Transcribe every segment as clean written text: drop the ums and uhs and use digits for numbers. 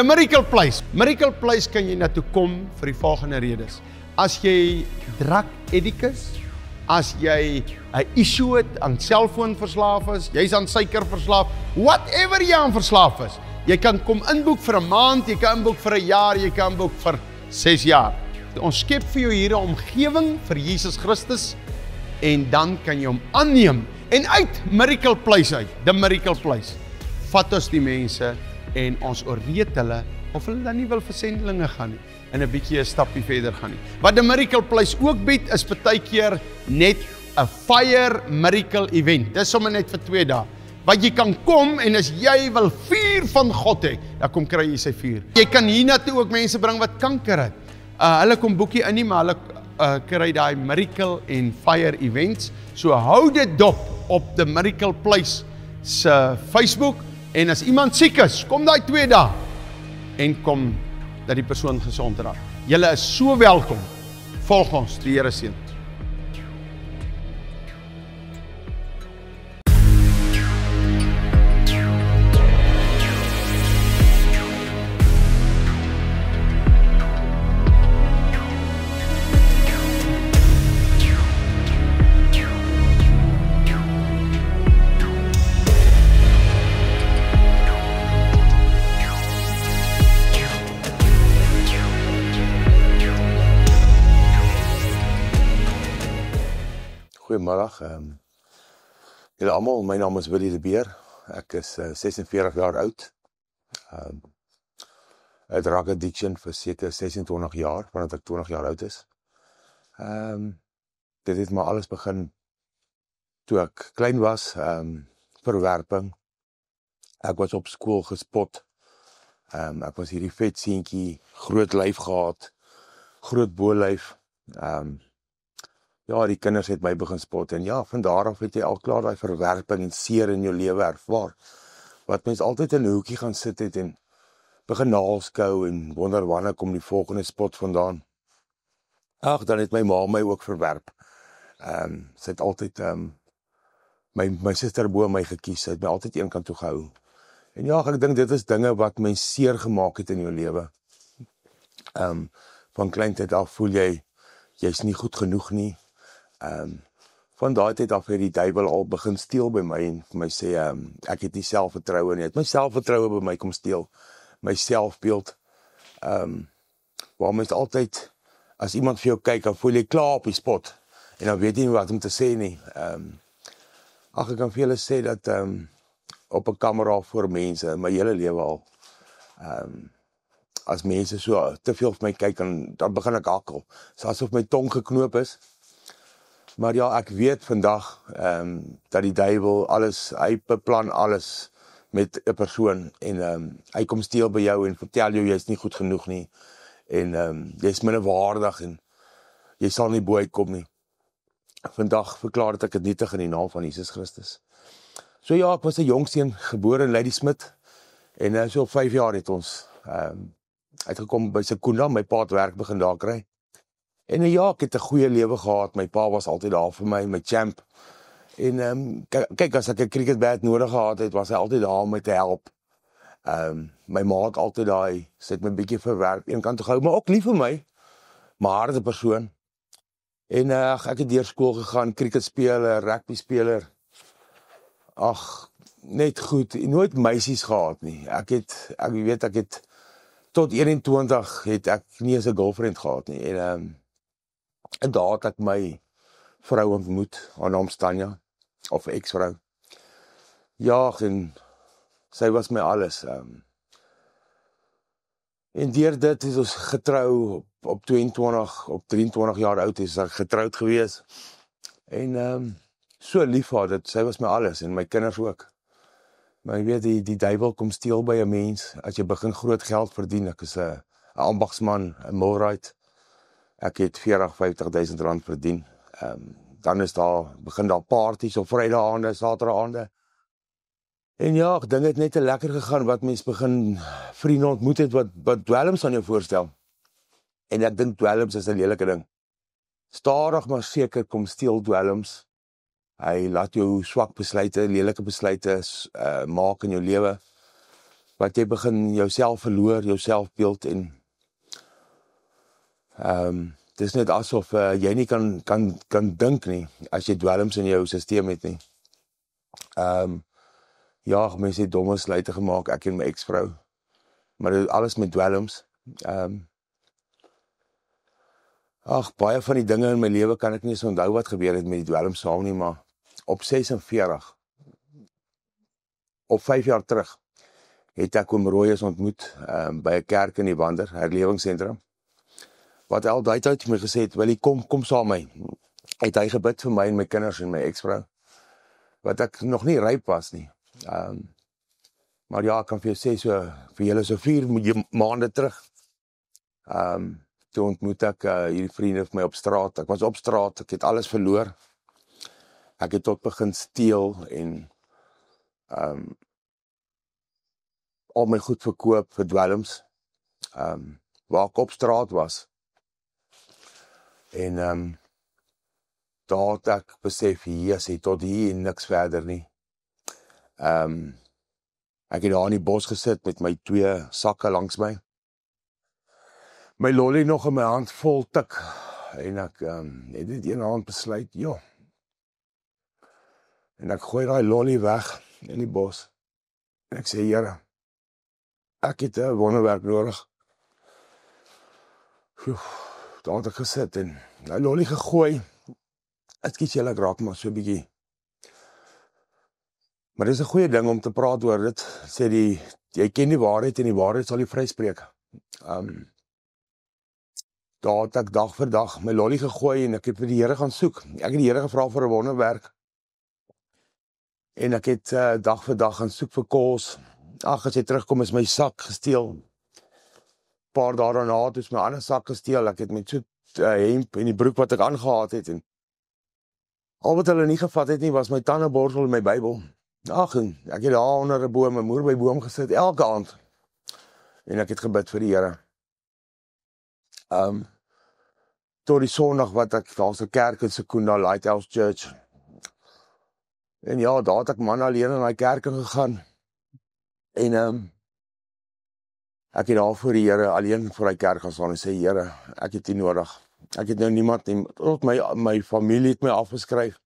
The Miracle Place. Miracle Place kan jy na toe kom vir die volgende redes. As jy drug addict is, as jy 'n issue het aan selfoonverslaaf is, jy's aan suiker verslaaf, whatever jy aan verslaaf is, jy kan kom inboek vir 'n maand, jy kan inboek vir 'n jaar, jy kan inboek vir 6 jaar. Ons skep vir jou hier 'n omgewing vir Jesus Christus en dan kan jy hom aanneem en uit Miracle Place uit, the Miracle Place, vat ons die mense en ons oorreed hulle of hulle dan nie wil vir sendelinge gaan nie en 'n bietjie 'n stappie verder gaan nie. Wat die Miracle Place ook bied is partykeer net 'n fire miracle event. Dis sommer net vir 2 dae. Wat jy kan kom en as jy wil vuur van God hê, dan kom kry jy sy vuur. Jy kan hiernatoe ook mense bring wat kanker het. Hulle kom boekie in nie, maar hulle kry daai miracle en fire events. So hou dit dop op the Miracle Place se Facebook en as iemand siek is, kom daai 2 dae en kom dat die persoon gesond raak. Julle is so welkom. Volg ons, die Here seën. Goeiemiddag, julle almal, my naam is Willie de Beer, ek is 46 jaar oud, drug addiction vir seker 26 jaar, vandat ek 20 jaar oud is. Dit het maar alles begin, toe ek klein was, verwerping, ek was op skool gespot, ek was hierdie vet seentjie, groot lyf gehad, groot bolyf, ja, die kinders het my begin spot, en ja, van daar af het jy al klaar die verwerping en seer in jou lewe ervaar, wat mens altyd in 'n hoekie gaan sit het, en begin naalskou, en wonder wanneer kom die volgende spot vandaan. Ag, dan het my ma my ook verwerp, sy het altyd, my suster bo my gekies, sy het my altyd een kant toe gehou, en ja, ek dink dit is dinge wat mens seer gemaak het in jou lewe, van kleintyd af voel jy's nie goed genoeg nie, van daai tyd af het die duiwel al begin steel by my en vir my sê, ek het nie selfvertroue nie, het my selfvertroue by my kom steel, my selfbeeld, waar mens altyd, as iemand vir jou kyk, dan voel jy klaar op die spot, en dan weet jy nie wat om te sê nie, ek kan vir julle sê dat, op 'n kamera voor mense, my hele lewe al, as mense so te veel vir my kyk, dan begin ek hakkel, so asof my tong geknoop is, maar ja, ek weet vandag, dat die duiwel alles, hy beplan alles met 'n persoon, en hy kom steel by jou, en vertel jou, jy's nie goed genoeg nie, en jy's minderwaardig, en jy sal nie bo uitkom nie. Vandag verklaar dat ek het nietig in die naam van Jesus Christus. So ja, ek was 'n jong seun, gebore in Ladysmith, en so op 5 jaar het ons, uitgekom by Sekunda, my pa het werk begin daar kry. En ja, ek het 'n goeie lewe gehad, my pa was altyd daar vir my, my champ. En kyk, as ek 'n cricketbat nodig gehad het, was hy altyd daar om my te help. My ma het altyd daai, sy het my bietjie verwerp, een kant toe gehou, maar ook lief vir my, maar harde persoon. En ek het deur skool gegaan, cricketspeler, rugbyspeler, ag, net goed, nooit meisies gehad nie. Ek het tot 21 het ek nie eens 'n girlfriend gehad nie, en daar het ek my vrou ontmoet, haar naam Tanya, of ex-vrou. Ja, en sy was my alles. En deur dit is ons getrou op 23 jaar oud is ek getroud gewees. En so lief haar dit, sy was my alles, en my kinders ook. Maar jy weet, die duiwel kom steel by 'n mens, as jy begin groot geld verdien, ek is 'n ambagsman, 'n millwright, ek het 40-50.000 rand verdien, dan begin daar parties op Vrydaande, Saterdaande, en ja, ek dink het net te lekker gegaan, wat mens begin vriende ontmoet het, wat dwelms aan jou voorstel, en ek dink dwelms is 'n lelike ding, stadig maar seker kom steel dwelms, hy laat jou swak besluite, lelike besluite maak in jou lewe, wat jy begin jouself verloor, jou selfbeeld en het is net asof jy nie kan dink nie, as jy dwelms in jou systeem het nie. Ja, mense het domme sluite gemaak, ek en my ex-vrou, maar dit alles met dwelms. Baie van die dinge in my lewe kan ek nie eens onthou wat gebeur het met die dwelms saam nie, maar op 46, op 5 jaar terug, het ek oom Rooyes ontmoet, by 'n kerk in die Wander, herlewingsentrum, wat al daai tyd my gesê het, Willie, kom saam my. Het hy gebid vir my en my kinders en my ex-vrou, wat ek nog nie ryp was nie. Maar ja, ek kan vir jou sê, vir julle so 4 maande terug, toe ontmoet ek hierdie vriende vir my op straat. Ek was op straat, ek het alles verloor. Ek het tot begin steel en al my goed verkoop vir dwelms, waar ek op straat was. En daar het ek besef, Jesus, tot hier en niks verder nie. Ek het daar in die bos gesit met my 2 sakke langs my. My lolly nog in my hand vol tik. En ek het dit een hand besluit, joh. En ek gooi daai lolly weg in die bos. En ek sê, Here, ek het 'n wonderwerk nodig. Daar het ek gesit en daai lolly gegooi. Ekskuus julle, ek raak maar so 'n bietjie. Maar dis 'n goeie ding om te praat oor dit. Sê jy ken die waarheid en die waarheid sal jou vryspreek. Daar het ek dag vir dag my lolly gegooi en ek het vir die Here gaan soek. Ek het die Here gevra vir 'n wonderwerk. En ek het dag vir dag gaan soek vir kos. As jy terugkom is my sak gesteel. Paar dae daarna het my ander sak gesteel. Ek het met so hemp en die broek wat ek aangehaat het. En al wat hulle nie gevat het nie, was my tandeborsel en my Bybel. En ek het daar onder 'n boom, my moeder by boom gesit, elke aand. En ek het gebid vir die Here. Tot die Sondag wat ek, daar's 'n kerk in Secunda, Lighthouse Church. En ja, daar het ek man alleen in daai kerk gegaan. En ek het daar voor die Here alleen voor die kerk gaan staan en sê, Here, ek het U nodig. Ek het nou niemand nie, tot my familie het my afgeskryf.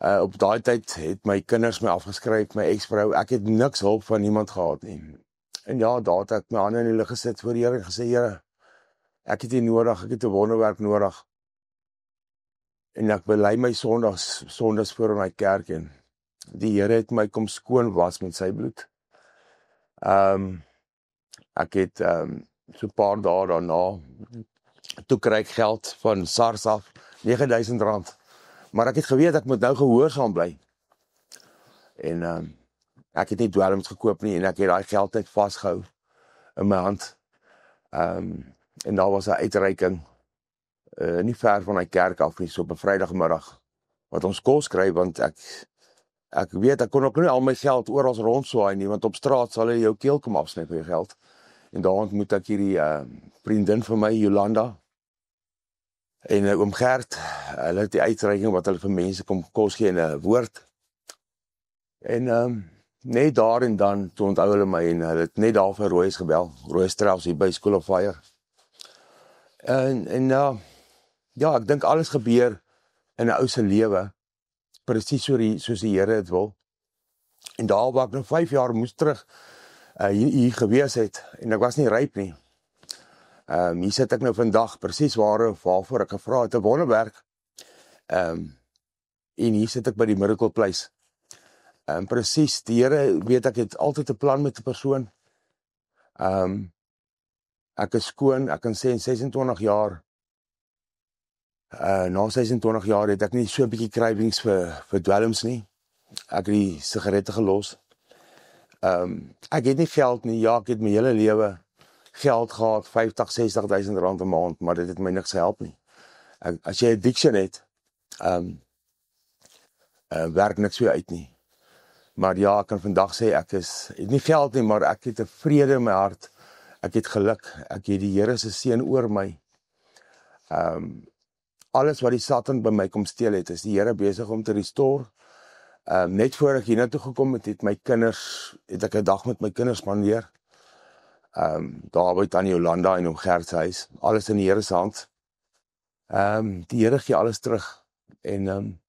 Op daai tyd het my kinders my afgeskryf, my ex-vrou, ek het niks hulp van niemand gehad nie. En ja, daar het ek my hande in die lug gesit voor die Here en gesê, Here, ek het U nodig, ek het 'n wonderwerk nodig. En ek bely my sondes voor in my kerk en die Here het my kom skoon was met sy bloed. Ek het so 'n paar dae daarna, toe kry ek geld van SARS af, R9,000. Maar ek het geweet, ek moet nou gehoorsaam bly. En ek het nie dwelms gekoop nie, en ek het daai geld net vasgehou in my hand. En daar was 'n uitreiking, nie ver van die kerk af nie, so op 'n Vrydagmiddag, wat ons kos kry, want ek weet, ek kon ook nie al my geld oral rondswaai nie, want op straat sal hy jou keel kom afsny vir jou geld. En daar ontmoet ek hierdie vriendin van my, Jolanda, en oom Gert, hulle het die uitreiking wat hulle vir mense kom kos gee in 'n woord. En net daar en dan, toe onthou hulle my, en hulle het net daar vir Rooyes gebel, Rooyes Trails hier by School of Fire. En ja, ek dink alles gebeur in 'n ou se lewe, presies soos die Here het wil. En daar waar ek nou 5 jaar moes terug hier gewees het, en ek was nie ryp nie. Hier sit ek nou vandag, presies waarvoor ek gevra het, 'n wonderwerk. En hier sit ek by die Miracle Place. Presies, die Here weet ek het altyd 'n plan met 'n persoon. Ek is skoon, ek kan sê in 26 jaar, na 26 jaar het ek nie so 'n bietjie cravings vir dwelms nie. Ek het die sigarette gelos. Ek het nie geld nie, ja, ek het my hele lewe geld gehad, 50-60.000 rand 'n maand, maar dit het my niks gehelp nie. As jy addiction het, werk niks vir jou uit nie. Maar ja, ek kan vandag sê, ek het nie geld nie, maar ek het 'n vrede in my hart, ek het geluk, ek het die Here se seën oor my. Alles wat die Satan by my kom steel het, is die Here besig om te restore. Net voor ek hiernatoe gekom het, het ek 'n dag met my kinders spandeer. Daar by Tannie Jolanda en oom Gert se huis. Alles in die Here se hand. Die Here gee alles terug. En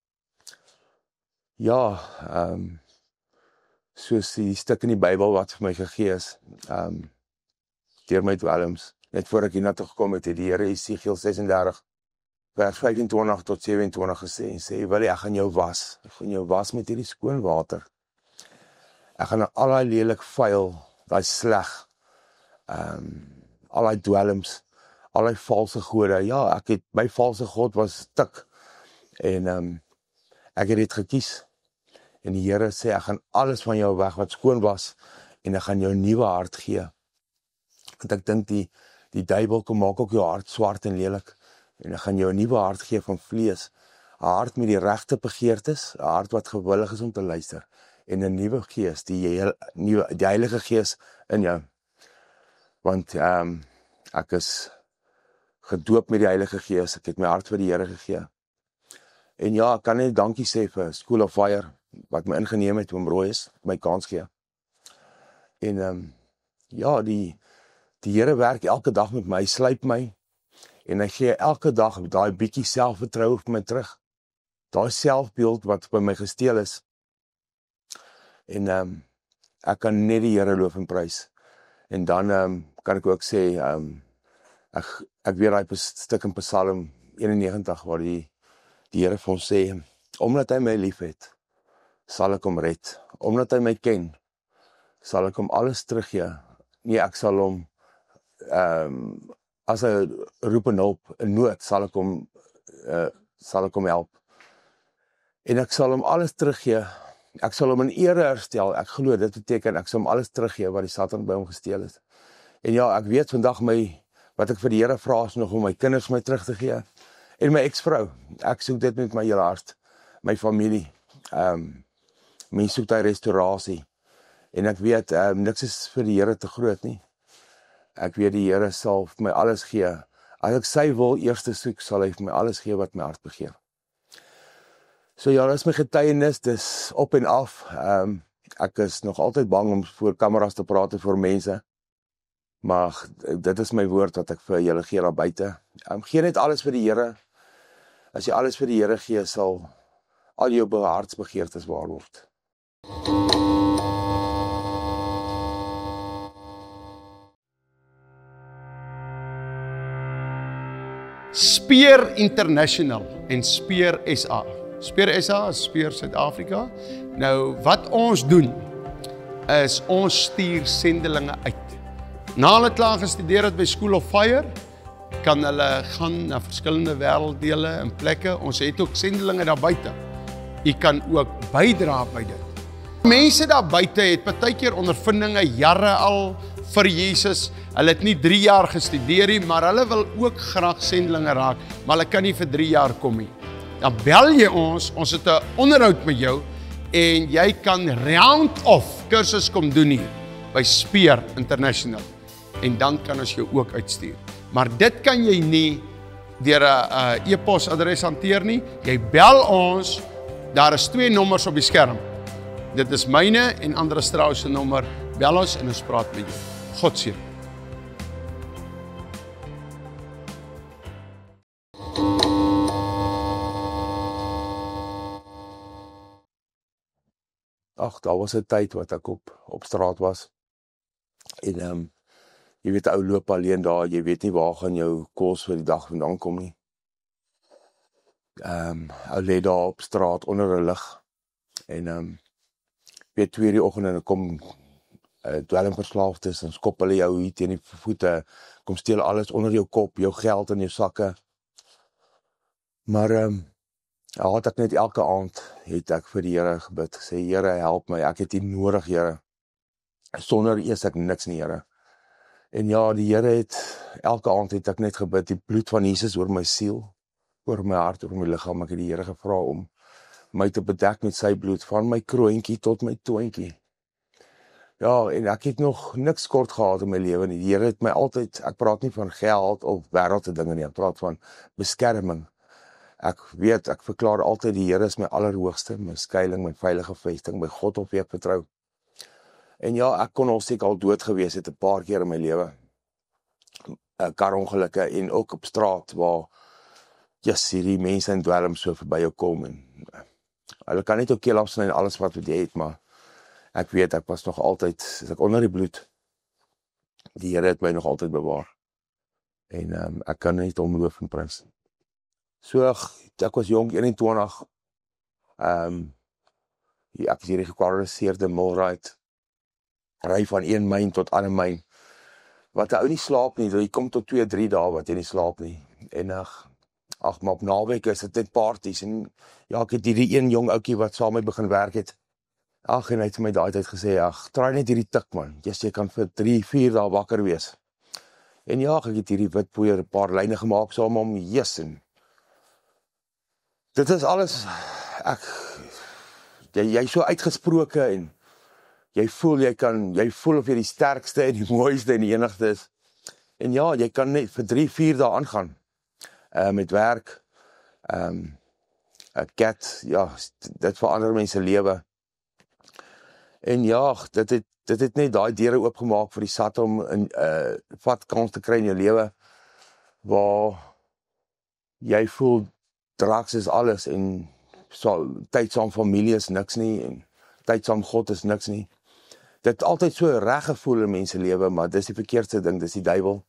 soos die stuk in die Bybel wat vir my gegee is, deur my dwelms. Net voor ek hiernatoe gekom het, het die Here Esegiel 36 vers 25 tot 27 gesê, en sê, wil ek gaan jou was. Ek gaan jou was met hierdie skoon water. Ek gaan al die lelik vuil, die sleg, al die dwelms, al die valse gode. Ja, my valse god was tik. En ek het dit gekies. En die Here sê, ek gaan alles van jou weg wat skoon was, en ek gaan jou 'n nuwe hart gee. Want ek dink die duiwel kom maak ook jou hart swart en lelik. En ek gaan jou 'n nuwe hart gee van vlees. 'n Hart met die regte begeertes, 'n hart wat gewillig is om te luister. En 'n nuwe gees, die Heilige Gees in jou. Want ek is gedoop met die Heilige Gees, ek het my hart vir die Here gegee. En ja, ek kan net dankie sê vir School of Fire, wat my ingeneem het, oom Royes, my kans gee. En die Here werk elke dag met my, slyp my, en hy gee elke dag daai bietjie selfvertroue vir my terug. Daai selfbeeld wat by my gesteel is. En ek kan net die Here loof en prys. En dan kan ek ook sê, ek weet daai stuk in Psalm 91 waar die Here vir ons sê, omdat hy my lief het, sal ek hom red. Omdat hy my ken, sal ek hom alles teruggee. Nee, ek sal hom as hy roep en hulp in nood, sal ek hom help. En ek sal hom alles teruggee. Ek sal hom in ere herstel. Ek glo dit beteken ek sal hom alles teruggee wat die Satan by hom gesteel het. En ja, ek weet vandag wat ek vir die Here vra is nog om my kinders my terug te gee. En my ex-vrou. Ek soek dit met my hele hart. My familie. Mens soek die restaurasie. En ek weet, niks is vir die Here te groot nie. Ek weet die Here sal vir my alles gee. As ek sy wil eerste soek, sal hy vir my alles gee wat my hart begeer. So ja, dit is my getuienis, dis op en af. Ek is nog altyd bang om voor kameras te praat en voor mense. Maar dit is my woord wat ek vir julle gee daar buite. Gee net alles vir die Here. As jy alles vir die Here gee, sal al jou hartsbegeertes waar word. Speer International en Speer SA. Speer SA is Speer Suid-Afrika. Nou, wat ons doen, is ons stuur sendelinge uit. Na hulle klaar gestudeer het by School of Fire, kan hulle gaan na verskillende wêrelddele en plekke. Ons het ook sendelinge daar buite. U kan ook bydra by dit. Mense daar buite het partykeer ondervindinge jare al vir Jesus. Hulle het nie 3 jaar gestudeer nie, maar hulle wil ook graag sendelinge raak, maar hulle kan nie vir 3 jaar kom nie. Dan bel jy ons het 'n onderhoud met jou, en jy kan round-off kursus kom doen hier, by Speer International. En dan kan ons jou ook uitstuur. Maar dit kan jy nie deur 'n e-posadres hanteer nie. Jy bel ons, daar is 2 nommers op die skerm. Dit is myne en Andre Strauss se nommer. Bel ons en ons praat met jou. God seën. Ag, daar was 'n tyd wat ek op straat was. En jy weet, ou loop alleen daar, jy weet nie waar gaan jou kos vir die dag vandaan kom nie. Ou lê daar op straat onder 'n lig. En weet 2 die oggend en kom dwelmverslaafdes en skop hulle jou hier teen die voete, kom steel alles onder jou kop, jou geld in jou sakke. Maar had ek net elke aand het ek vir die Here gebid, gesê, Here, help my, ek het U nodig, Here. Sonder U is ek niks nie, Here. En ja, die Here het, elke aand het ek net gebid, die bloed van Jesus oor my siel, oor my hart, oor my liggaam. Ek het die Here gevra om my te bedek met sy bloed, van my kroontjie tot my toontjie. Ja, en ek het nog niks kort gehad in my lewe nie. Die Here het my altyd, ek praat nie van geld of wêreldse dinge nie, ek praat van beskerming. Ek weet, ek verklaar altyd die Here is my allerhoogste, my skuiling, my veilige vesting, my God op wie ek vertrou. En ja, ek kon al seker al dood gewees het 'n paar keer in my lewe. Karongelukke en ook op straat waar hierdie mense in dwelm so verby jou kom en hulle kan net ook keel afsny en alles wat jy het, maar ek weet, ek was nog altyd, as ek onder die bloed, die Here het my nog altyd bewaar. En ek kan net hom loof en prys. So, ek was jonk, 21, ek is hierdie gekwalifiseerde millwright, ry van een myn tot ander myn, wat hy ou nie slaap nie, jy kom tot 2-3 dae wat jy nie slaap nie, en maar op naweek is dit net parties, en ja, ek het hierdie een jong oukie wat saam met my begin werk het, en hy het my daai tyd gesê, draai net hierdie tik man, jy kan vir 3-4 dae wakker wees, en ja, ek het hierdie witpoeier 'n paar lyne gemaak saam om, en dit is alles, jy is so uitgesproke, en jy voel of jy die sterkste en die mooiste en die enigste is. En ja, jy kan net vir 3-4 dae aangaan. Met werk, cat, ja, dit verander mense lewe. En ja, dit het net daai deure oopgemaak vir die sat om 'n vat kans te kry in jou lewe, waar jy voel, drugs is alles, en tyd saam familie is niks nie, en tyd saam God is niks nie. Dit het altyd so reg gevoel in mense lewe, maar dis die verkeerdste ding, dis die duiwel,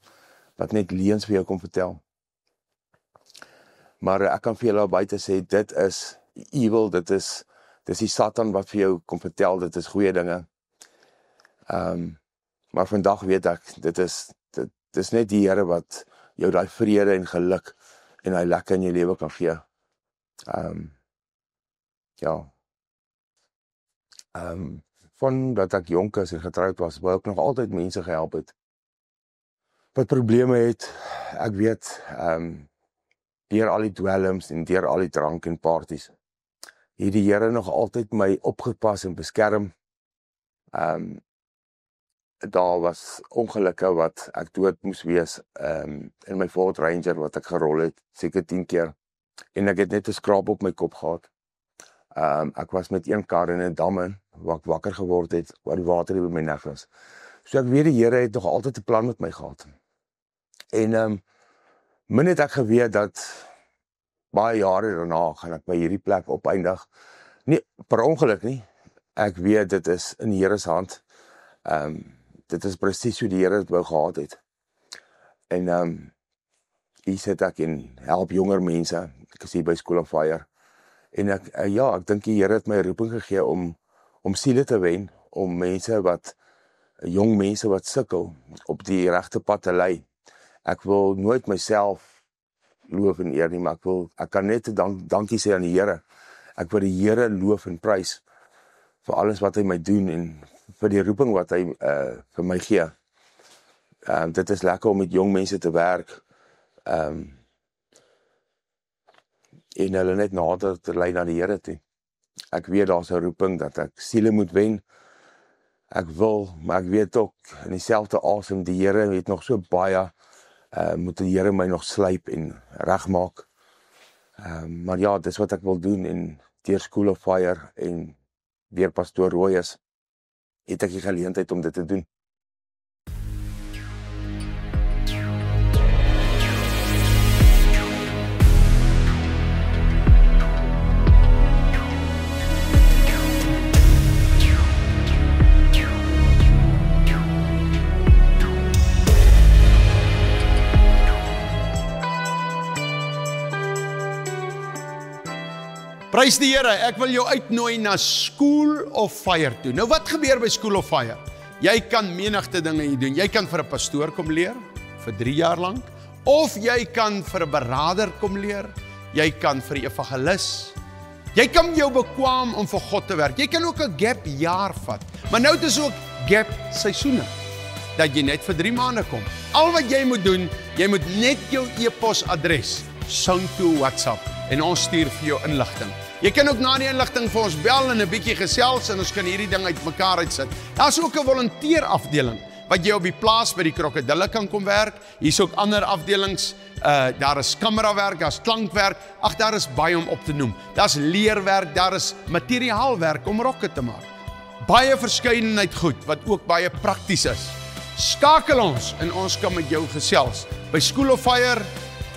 wat net leuns vir jou kom vertel. Maar ek kan vir julle buite sê, dit is evil, dis die Satan wat vir jou kom vertel, dit is goeie dinge. Maar vandag weet ek, dit is net die Here wat jou daai vrede en geluk en hy lekker in jou lewe kan gee. Van dat ek jonk is en getrouwd was, waar ek nog altyd mense gehelp het, wat probleme het, ek weet, deur al die dwelms en deur al die drank en parties, het die Here nog altyd my opgepas en beskerm. Daar was ongelukke wat ek dood moes wees, in my Ford Ranger wat ek gerol het, seker 10 keer, en ek het net 'n skraap op my kop gehad. Ek was met een kar in 'n dam in, waar ek wakker geword het, waar die water by my nek was. So ek weet die Here het nog altyd 'n plan met my gehad. En min het ek geweet dat baie jare daarna gaan ek by hierdie plek opeindig. Nie per ongeluk nie. Ek weet dit is in die Here se hand. Dit is presies hoe die Here dit wou gehad het. En hier sit ek en help jonger mense. Ek is hier by School of Fire. En ek dink die Here het my 'n roeping gegee om siele te wen, om jong mense wat sukkel, op die regte pad te lei. Ek wil nooit myself loof en eer nie, maar ek kan net dankie sê aan die Here. Ek wil die Here loof en prys vir alles wat hy my doen en vir die roeping wat hy vir my gee. Dit is lekker om met jong mense te werk. En hulle net nader te lei na die Here toe. Ek weet daar's 'n roeping dat ek siele moet wen. Ek wil, maar ek weet ook in dieselfde asem, die Here het nog so baie, moet die Here my nog slyp en regmaak. Maar ja, dis wat ek wil doen, en deur School of Fire en deur Pastoor Rooyes het ek die geleentheid om dit te doen. Prys die Here, ek wil jou uitnooi na School of Fire toe. Nou wat gebeur by School of Fire? Jy kan menigte dinge hier doen. Jy kan vir 'n pastoor kom leer, vir 3 jaar lank, of jy kan vir 'n beraader kom leer, jy kan vir 'n evangelis, jy kan jou bekwaam om vir God te werk, jy kan ook 'n gap jaar vat, maar nou het ons ook gap seisoene, dat jy net vir 3 maande kom. Al wat jy moet doen, jy moet net jou e-posadres sing toe WhatsApp, en ons stuur vir jou inligting. Jy kan ook na die inligting vir ons bel en 'n bietjie gesels, en ons kan hierdie ding uitmekaar uitsit. Daar's ook 'n volunteerafdeling wat jy op die plaas by die krokodille kan kom werk. Hier is ook ander afdelings, daar is kamerawerk, daar is klankwerk, ag, daar is baie om op te noem. Daar is leerwerk, daar is materiaalwerk om rokke te maak. Baie verskeidenheid goed, wat ook baie prakties is. Skakel ons en ons kan met jou gesels. By School of Fire,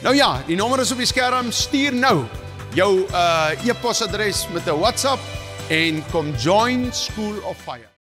nou ja, die nommer is op die skerm, stuur nou jou e-posadres met 'n WhatsApp en kom join School of Fire.